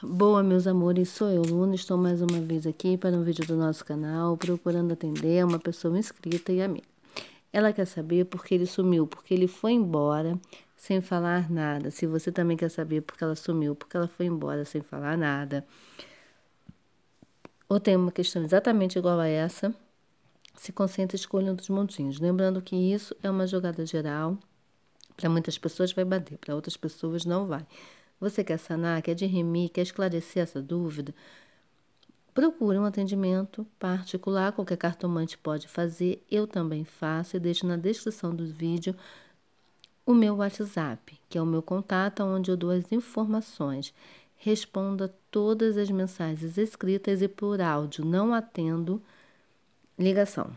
Boa, meus amores, sou eu, Luna, estou mais uma vez aqui para um vídeo do nosso canal, procurando atender uma pessoa inscrita e amiga. Ela quer saber por que ele sumiu, porque ele foi embora sem falar nada. Se você também quer saber por que ela sumiu, porque ela foi embora sem falar nada, ou tem uma questão exatamente igual a essa, se concentre e escolha um dos montinhos. Lembrando que isso é uma jogada geral, para muitas pessoas vai bater, para outras pessoas não vai. Você quer sanar, quer dirimir, quer esclarecer essa dúvida? Procure um atendimento particular, qualquer cartomante pode fazer, eu também faço e deixo na descrição do vídeo o meu WhatsApp, que é o meu contato, onde eu dou as informações. Responda todas as mensagens escritas e por áudio, não atendo ligação,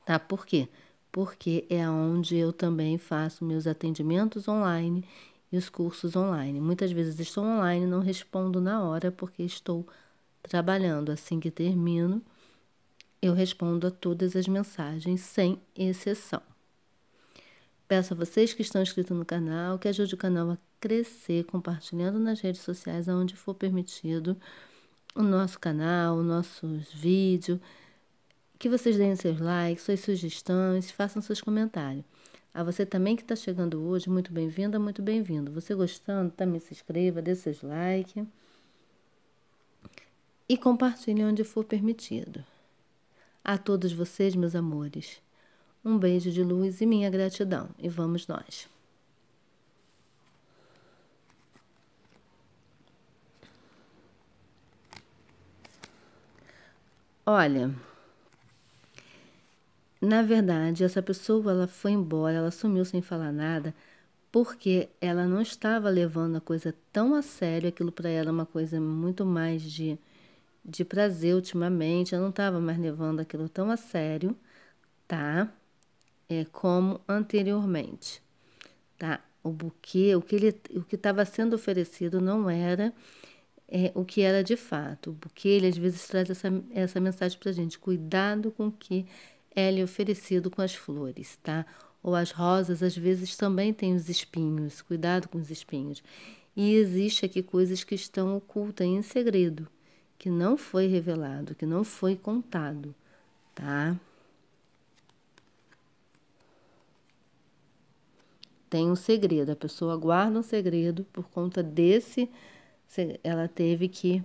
tá? Por quê? Porque é onde eu também faço meus atendimentos online e os cursos online. Muitas vezes estou online, não respondo na hora porque estou trabalhando. Assim que termino, eu respondo a todas as mensagens, sem exceção. Peço a vocês que estão inscritos no canal, que ajude o canal a crescer, compartilhando nas redes sociais, onde for permitido, o nosso canal, os nossos vídeos, que vocês deem seus likes, suas sugestões, façam seus comentários. A você também que está chegando hoje, muito bem-vinda, muito bem-vindo. Você gostando, também se inscreva, dê seus likes e compartilhe onde for permitido. A todos vocês, meus amores, um beijo de luz e minha gratidão. E vamos nós. Olha, na verdade, essa pessoa, ela foi embora, ela sumiu sem falar nada, porque ela não estava levando a coisa tão a sério, aquilo para ela é uma coisa muito mais de prazer ultimamente, ela não estava mais levando aquilo tão a sério, tá? Como anteriormente, tá? O buquê, o que estava sendo oferecido não era o que era de fato. O buquê, ele às vezes traz essa mensagem pra gente, cuidado com o que é lhe oferecido com as flores, tá? Ou as rosas, às vezes também tem os espinhos, cuidado com os espinhos. E existe aqui coisas que estão ocultas em segredo, que não foi revelado, que não foi contado, tá? Tem um segredo, a pessoa guarda um segredo por conta desse, ela teve que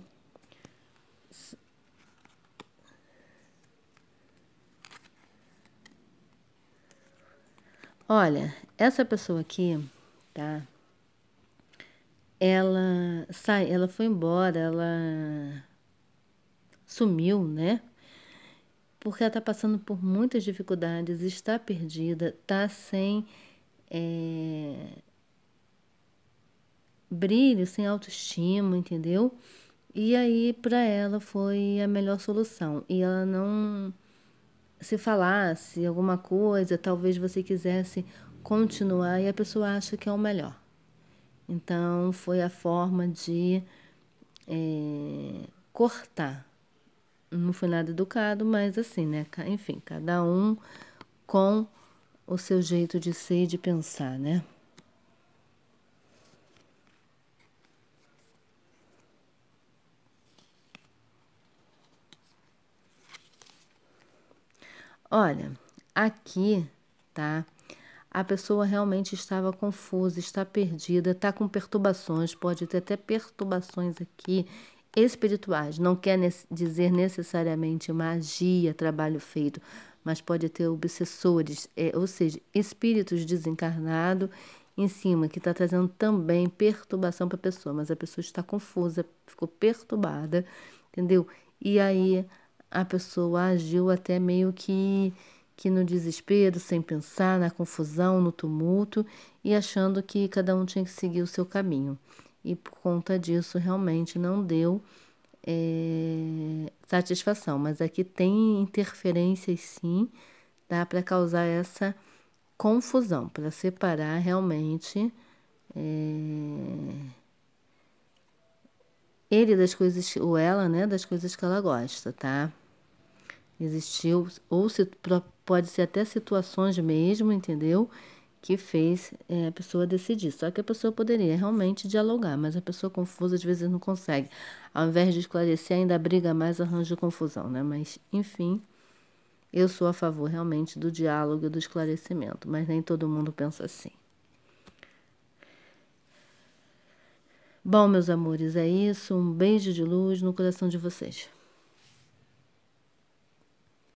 olha, essa pessoa aqui, tá? Ela foi embora, ela sumiu, né? Porque ela tá passando por muitas dificuldades, está perdida, tá sem brilho, sem autoestima, entendeu? E aí, para ela, foi a melhor solução. E ela não se falasse alguma coisa, talvez você quisesse continuar e a pessoa acha que é o melhor. Então, foi a forma de cortar. Não foi nada educado, mas assim, né? Enfim, cada um com o seu jeito de ser e de pensar, né? Olha, aqui, tá? A pessoa realmente estava confusa, está perdida, está com perturbações, pode ter até perturbações aqui espirituais. Não quer dizer necessariamente magia, trabalho feito, mas pode ter obsessores, ou seja, espíritos desencarnados em cima, que está trazendo também perturbação para a pessoa, mas a pessoa está confusa, ficou perturbada, entendeu? E aí a pessoa agiu até meio que no desespero, sem pensar, na confusão, no tumulto e achando que cada um tinha que seguir o seu caminho. E por conta disso, realmente não deu satisfação. Mas aqui tem interferências, sim, tá? Para causar essa confusão, para separar realmente ele das coisas, ou ela, né, das coisas que ela gosta, tá? Existiu, ou pode ser até situações mesmo, entendeu? que fez a pessoa decidir. Só que a pessoa poderia realmente dialogar, mas a pessoa confusa às vezes não consegue. Ao invés de esclarecer, ainda briga mais, arranja confusão, né? Mas, enfim, eu sou a favor realmente do diálogo e do esclarecimento, mas nem todo mundo pensa assim. Bom, meus amores, é isso. Um beijo de luz no coração de vocês.